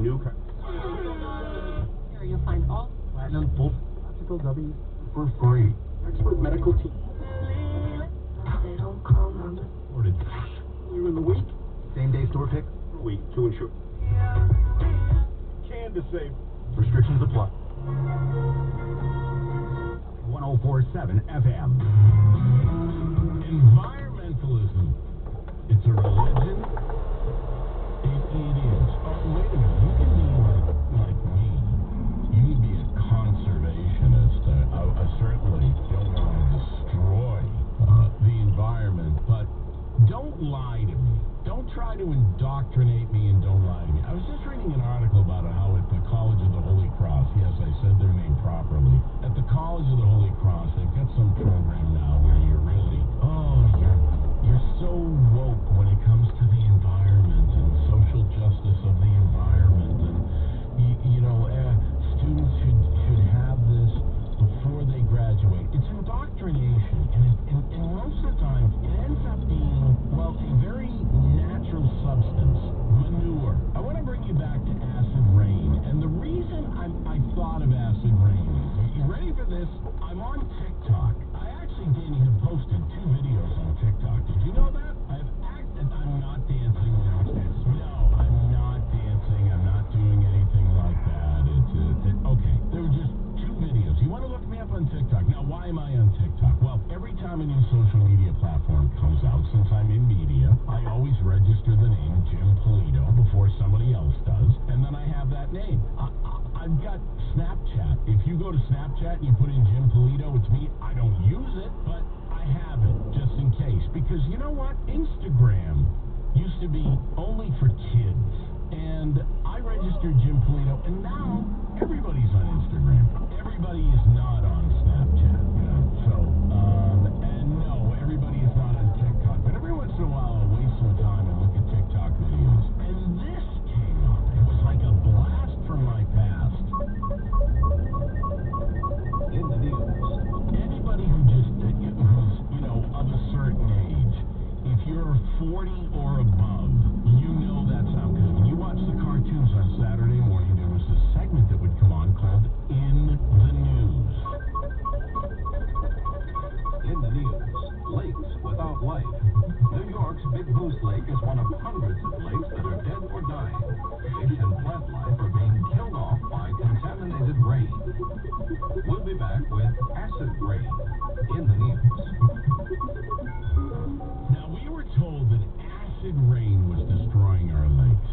new car. Here you'll find all Platinum full optical W for free. Expert medical team. Ordered earlier in the week. Same day store pick for a week to ensure. Can't save. Restrictions apply. 1047 FM. Environmentalism. It's a religion. It is. Oh, wait a minute. You can be like me. You can be a conservationist. I certainly don't want to destroy the environment, but don't lie to me. Don't try to indoctrinate me and don't lie to me. I was just reading an article about how at the College of the Holy Cross, yes, I said their name properly, at the College of the Holy Cross, they've got some program now where you're really, you're so woke when it comes to the environment and social justice of the environment, and students should have this before they graduate. It's indoctrination, and most of the time it ends up being, well, a very natural substance, manure. I want to bring you back to acid rain, and the reason I thought of acid rain is, you ready for this? I'm on TikTok. I actually, Danny, have posted 2 videos on TikTok. Did you know that? I'm not dancing now. No, I'm not dancing. I'm not doing anything like that. Okay, there were just 2 videos. You want to look me up on TikTok. Now, why am I on TikTok? Well, every time a new social media platform comes out, since I'm in media, I always register the name Jim Polito before somebody else does, and then I have that name. I've got Snapchat. If you go to Snapchat and you put in Jim Polito, it's me. I don't use it, but I have it just in case. Because you know what? Instagram used to be only for kids. And I registered Jim Polito, and now everybody's on Instagram. Everybody is not on Snapchat. And no, everybody is not on TikTok. But every once in a while, I'll waste some time and look at TikTok videos. And this came up. It was like a blast from my past. In the news, anybody who's of a certain age, if you're 40 or above, you know that sound, because when you watch the cartoons on Saturday morning, there was a segment that would come on called In the News. In the news, lakes without life. New York's Big Moose Lake is one of hundreds of lakes that are dead or dying. Fish and plant life are being killed off by contaminated rain. We'll be back with acid rain in the news. Now, we were told that acid rain was destroying our lakes.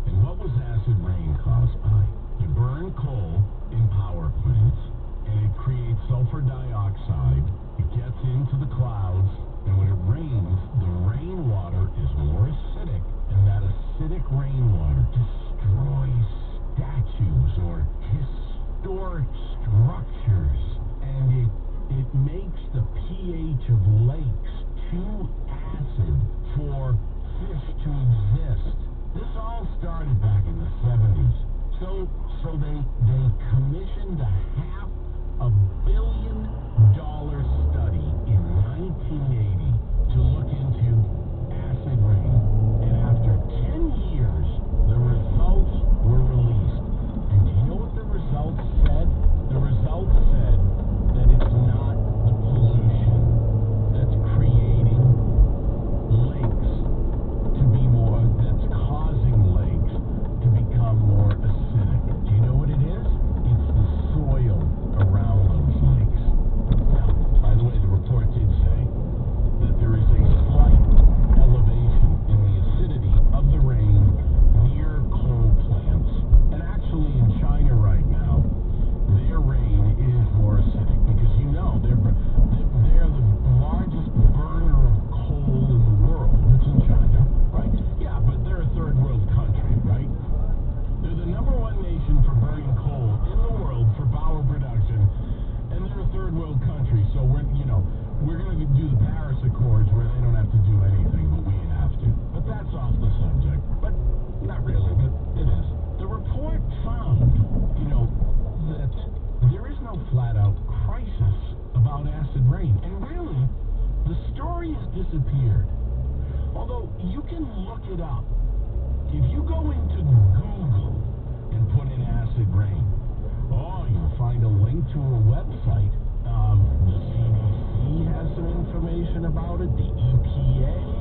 And what was acid rain caused by? You burn coal in power plants, and it creates sulfur dioxide. It gets into the clouds, and when it rains, the rainwater is more acidic, and that acidic rainwater destroys statues or historic structures, and it makes the pH of lakes too acid for fish to exist. This all started back in the 70s. So they commissioned a $500 million study in 1980 to look into acid rain. And after 10 years, the results were released. And do you know what the results said? The results said that it's not the pollution that's creating lakes to be more, that's causing lakes to become more acidic. Do you know what it is? It's the soil around those lakes. Now, by the way, the report did say that there is a slight elevation in the acidity of the rain near coal plants. And actually in China right now, their rain is more acidic because they're the largest burner of coal in the world. It's in China, right? Yeah, but they're a third world country, right? They're the #1 nation for burning coal in the world for power production, and they're a third world country. So we're going to do the Paris Accords where they don't have to do anything, but we have to. But that's off the subject. But not really, but it is. The report found, that there is no flat-out crisis about acid rain. And really, the story has disappeared. Although you can look it up. If you go into Google, to a website. The CDC has some information about it, the EPA.